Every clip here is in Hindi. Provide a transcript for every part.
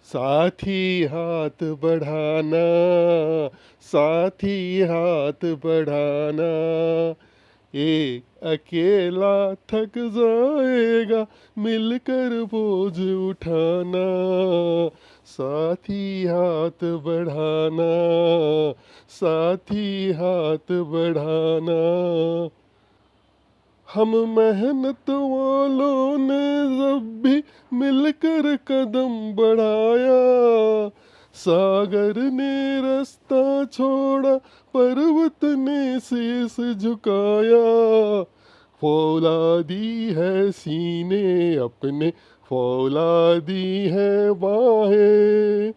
साथी हाथ बढ़ाना, साथी हाथ बढ़ाना, एक अकेला थक जाएगा, मिलकर बोझ उठाना। साथी हाथ बढ़ाना, साथी हाथ बढ़ाना। हम मेहनत वालों ने जब भी मिलकर कदम बढ़ाया, सागर ने रास्ता छोड़ा, पर्वत ने शीश झुकाया। फौलादी है सीने अपने, फौलादी है बाहें,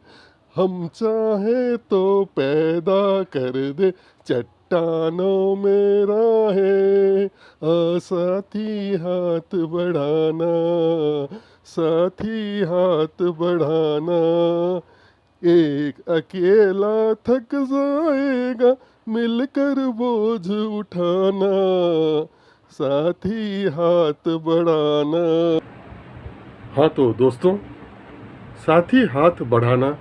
हम चाहे तो पैदा कर दे चट्टानों में राहें। साथी हाथ बढ़ाना, साथी हाथ बढ़ाना, एक अकेला थक जाएगा, मिलकर बोझ उठाना। साथी हाथ बढ़ाना। हाँ तो दोस्तों, साथी हाथ बढ़ाना,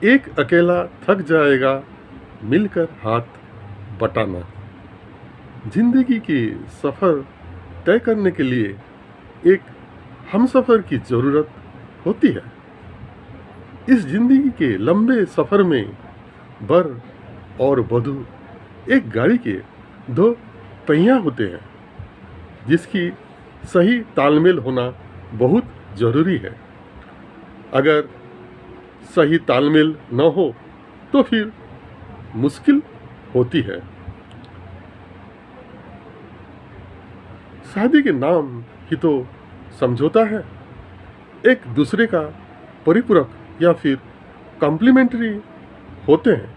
एक अकेला थक जाएगा, मिलकर हाथ बटाना। जिंदगी की सफ़र तय करने के लिए एक हमसफ़र की ज़रूरत होती है। इस जिंदगी के लंबे सफ़र में वर और वधू एक गाड़ी के दो पहिया होते हैं, जिसकी सही तालमेल होना बहुत ज़रूरी है। अगर सही तालमेल न हो तो फिर मुश्किल होती है। शादी के नाम ही तो समझौता है, एक दूसरे का परिपूरक या फिर कॉम्प्लीमेंट्री होते हैं,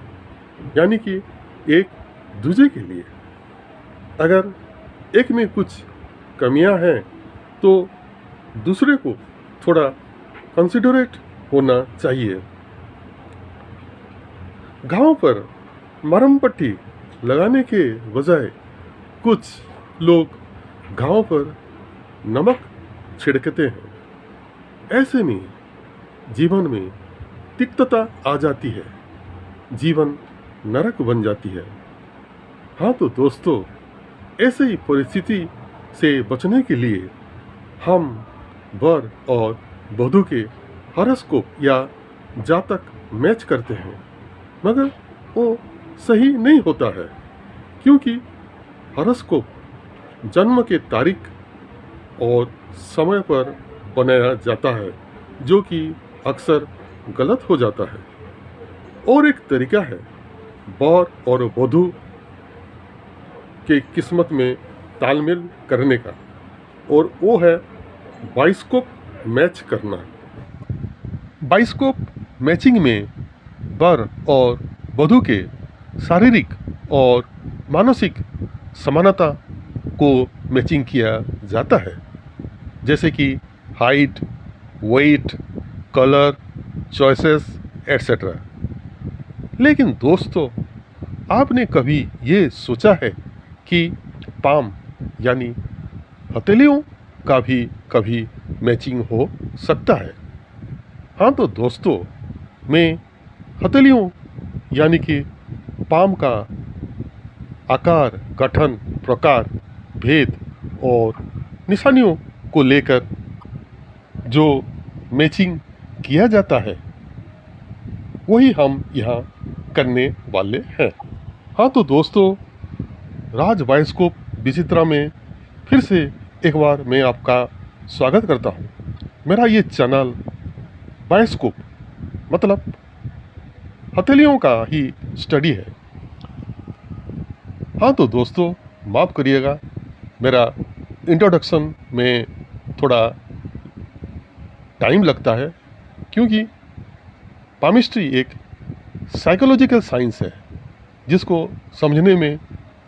यानी कि एक दूसरे के लिए। अगर एक में कुछ कमियां हैं तो दूसरे को थोड़ा कंसिडरेट होना चाहिए। घाव पर मरहम पट्टी लगाने के बजाय कुछ लोग घाव पर नमक छिड़कते हैं। ऐसे में जीवन में तिक्तता आ जाती है, जीवन नरक बन जाती है। हाँ तो दोस्तों, ऐसे ही परिस्थिति से बचने के लिए हम वर और वधू के हॉरोस्कोप या जातक मैच करते हैं, मगर वो सही नहीं होता है, क्योंकि हॉरोस्कोप जन्म के तारीख और समय पर बनाया जाता है, जो कि अक्सर गलत हो जाता है। और एक तरीका है वर और वधू के किस्मत में तालमेल करने का, और वो है बाइस्कोप मैच करना। बाइस्कोप मैचिंग में वर और वधू के शारीरिक और मानसिक समानता को मैचिंग किया जाता है, जैसे कि height, weight, colour, choices etcetera. लेकिन दोस्तों, आपने कभी ये सोचा है कि पाम यानी हथेलियों का भी कभी मैचिंग हो सकता है? हाँ तो दोस्तों, मैं हथेलियों यानी कि पाम का आकार, गठन, प्रकार, भेद और निशानियों को लेकर जो मैचिंग किया जाता है, वही हम यहाँ करने वाले हैं। हाँ तो दोस्तों, राज बाइस्कोप विचित्रा में फिर से एक बार मैं आपका स्वागत करता हूँ। मेरा ये चैनल बाइस्कोप मतलब हथेलियों का ही स्टडी है। हाँ तो दोस्तों, माफ़ करिएगा, मेरा इंट्रोडक्शन में थोड़ा टाइम लगता है, क्योंकि पामिस्ट्री एक साइकोलॉजिकल साइंस है, जिसको समझने में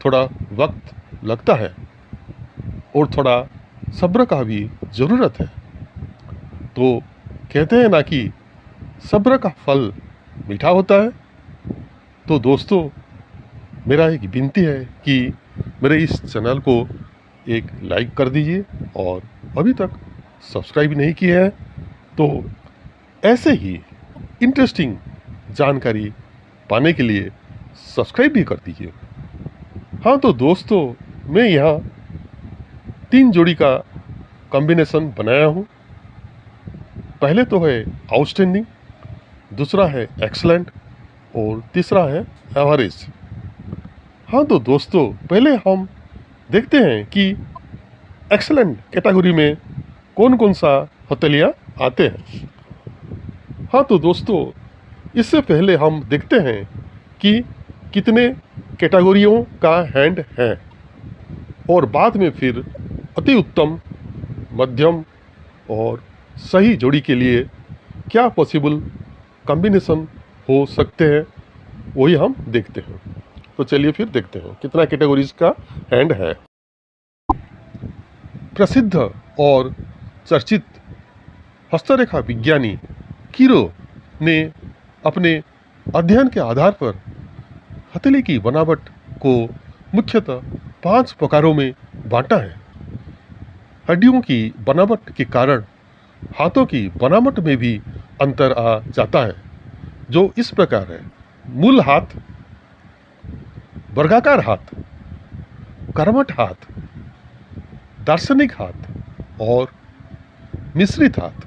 थोड़ा वक्त लगता है और थोड़ा सब्र का भी ज़रूरत है। तो कहते हैं ना कि सब्र का फल मीठा होता है। तो दोस्तों, मेरा एक विनती है कि मेरे इस चैनल को एक लाइक कर दीजिए, और अभी तक सब्सक्राइब नहीं किए हैं तो ऐसे ही इंटरेस्टिंग जानकारी पाने के लिए सब्सक्राइब भी कर दीजिए। हाँ तो दोस्तों, मैं यहाँ 3 जोड़ी का कॉम्बिनेशन बनाया हूँ। पहले तो है आउटस्टैंडिंग, दूसरा है एक्सलेंट और तीसरा है एवरेज। हाँ तो दोस्तों, पहले हम देखते हैं कि एक्सलेंट कैटेगरी में कौन कौन सा हथेलियाँ आते हैं। हाँ तो दोस्तों, इससे पहले हम देखते हैं कि कितने कैटेगरियों का हैंड है और बाद में फिर अति उत्तम, मध्यम और सही जोड़ी के लिए क्या पॉसिबल कॉम्बिनेशन हो सकते हैं, वही हम देखते हैं। तो चलिए फिर देखते हैं कितना कैटेगरीज का हैंड है। प्रसिद्ध और चर्चित हस्तरेखा विज्ञानी कीरो ने अपने अध्ययन के आधार पर हथेली की बनावट को मुख्यतः 5 प्रकारों में बांटा है। हड्डियों की बनावट के कारण हाथों की बनावट में भी अंतर आ जाता है, जो इस प्रकार है: मूल हाथ, वर्गाकार हाथ, कर्मठ हाथ, दार्शनिक हाथ और मिश्रित हाथ।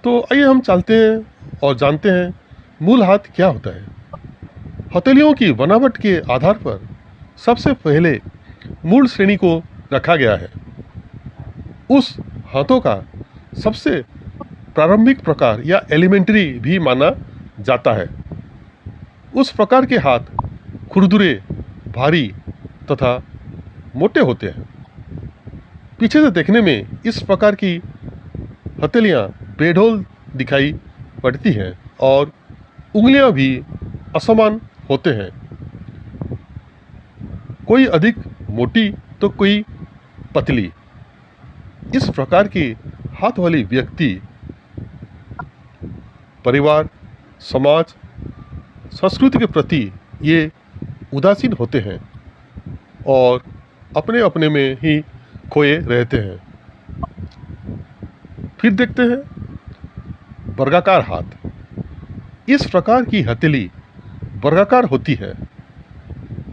तो आइए हम चलते हैं और जानते हैं मूल हाथ क्या होता है। हथेलियों की बनावट के आधार पर सबसे पहले मूल श्रेणी को रखा गया है। उस हाथों का सबसे प्रारंभिक प्रकार या एलिमेंट्री भी माना जाता है। उस प्रकार के हाथ खुरदुरे, भारी तथा मोटे होते हैं। पीछे से देखने में इस प्रकार की हथेलियाँ बेढोल दिखाई पड़ती हैं और उंगलियां भी असमान होते हैं, कोई अधिक मोटी तो कोई पतली। इस प्रकार की हाथ वाली व्यक्ति परिवार, समाज, संस्कृति के प्रति ये उदासीन होते हैं और अपने अपने में ही खोए रहते हैं। फिर देखते हैं वर्गाकार हाथ। इस प्रकार की हथेली वर्गाकार होती है।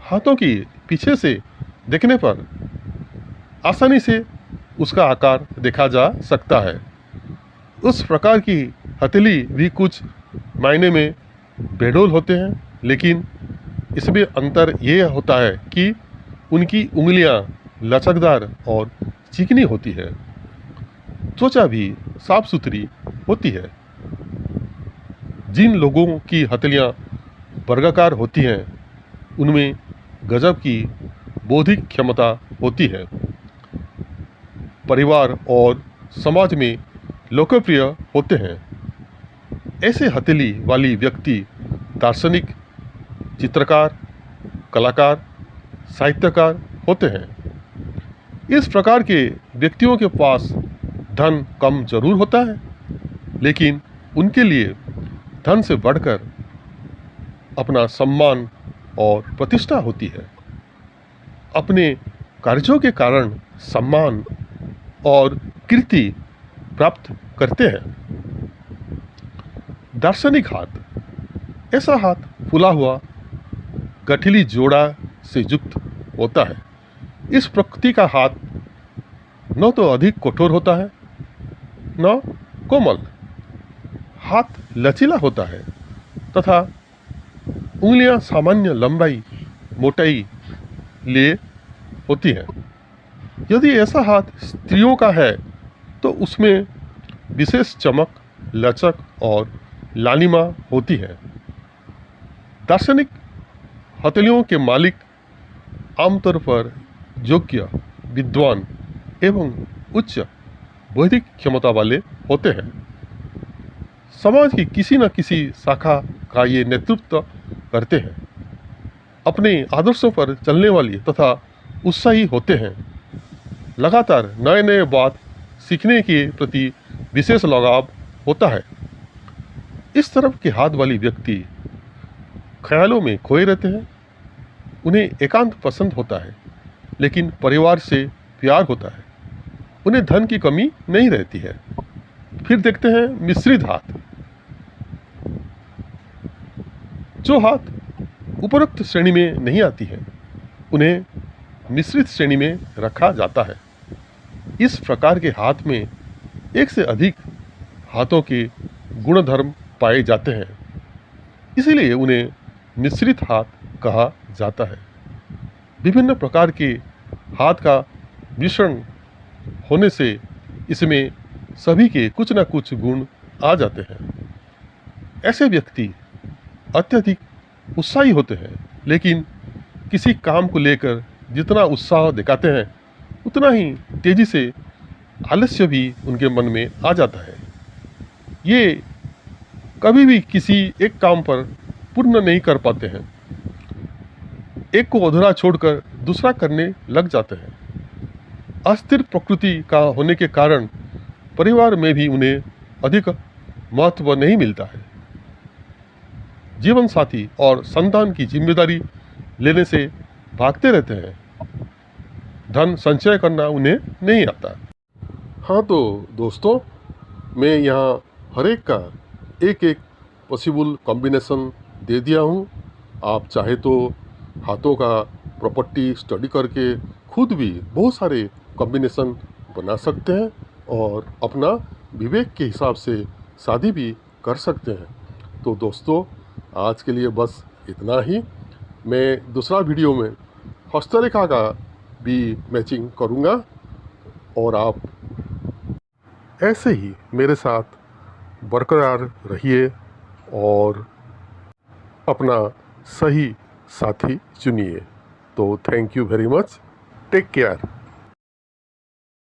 हाथों की पीछे से देखने पर आसानी से उसका आकार देखा जा सकता है। उस प्रकार की हथेली भी कुछ मायने में बेढोल होते हैं, लेकिन इसमें अंतर ये होता है कि उनकी उंगलियां लचकदार और चिकनी होती है। त्वचा भी साफ सुथरी होती है। जिन लोगों की हथेलियां वर्गाकार होती हैं, उनमें गजब की बौद्धिक क्षमता होती है। परिवार और समाज में लोकप्रिय होते हैं। ऐसे हथेली वाली व्यक्ति दार्शनिक, चित्रकार, कलाकार, साहित्यकार होते हैं। इस प्रकार के व्यक्तियों के पास धन कम जरूर होता है, लेकिन उनके लिए धन से बढ़कर अपना सम्मान और प्रतिष्ठा होती है। अपने कार्यों के कारण सम्मान और कीर्ति प्राप्त करते हैं। दार्शनिक हाथ। ऐसा हाथ फूला हुआ गठिली जोड़ा से युक्त होता है। इस प्रकृति का हाथ न तो अधिक कठोर होता है, न कोमल। हाथ लचीला होता है तथा उंगलियां सामान्य लंबाई, मोटाई लिए होती हैं। यदि ऐसा हाथ स्त्रियों का है तो उसमें विशेष चमक, लचक और लालिमा होती है। दार्शनिक हथेलियों के मालिक आमतौर पर योग्य, विद्वान एवं उच्च बौद्धिक क्षमता वाले होते हैं। समाज की किसी न किसी शाखा का ये नेतृत्व करते हैं। अपने आदर्शों पर चलने वाली तथा उत्साही होते हैं। लगातार नए नए बात सीखने के प्रति विशेष लगाव होता है। इस तरफ के हाथ वाली व्यक्ति ख्यालों में खोए रहते हैं। उन्हें एकांत पसंद होता है, लेकिन परिवार से प्यार होता है। उन्हें धन की कमी नहीं रहती है। फिर देखते हैं मिश्रित हाथ। जो हाथ उपरोक्त श्रेणी में नहीं आती है उन्हें मिश्रित श्रेणी में रखा जाता है। इस प्रकार के हाथ में एक से अधिक हाथों के गुणधर्म पाए जाते हैं, इसीलिए उन्हें मिश्रित हाथ कहा जाता है। विभिन्न प्रकार के हाथ का मिश्रण होने से इसमें सभी के कुछ न कुछ गुण आ जाते हैं। ऐसे व्यक्ति अत्यधिक उत्साही होते हैं, लेकिन किसी काम को लेकर जितना उत्साह दिखाते हैं उतना ही तेजी से आलस्य भी उनके मन में आ जाता है। ये कभी भी किसी एक काम पर पूर्ण नहीं कर पाते हैं, एक को अधूरा छोड़कर दूसरा करने लग जाते हैं। अस्थिर प्रकृति का होने के कारण परिवार में भी उन्हें अधिक महत्व नहीं मिलता है। जीवन साथी और संतान की जिम्मेदारी लेने से भागते रहते हैं। धन संचय करना उन्हें नहीं आता। हाँ तो दोस्तों, मैं यहाँ हर एक का एक एक पॉसिबल कॉम्बिनेशन दे दिया हूँ। आप चाहे तो हाथों का प्रॉपर्टी स्टडी करके खुद भी बहुत सारे कॉम्बिनेशन बना सकते हैं और अपना विवेक के हिसाब से शादी भी कर सकते हैं। तो दोस्तों, आज के लिए बस इतना ही। मैं दूसरा वीडियो में हस्तरेखा का भी मैचिंग करूँगा और आप ऐसे ही मेरे साथ बरकरार रहिए और अपना सही साथी चुनिए। तो thank you very much. Take care.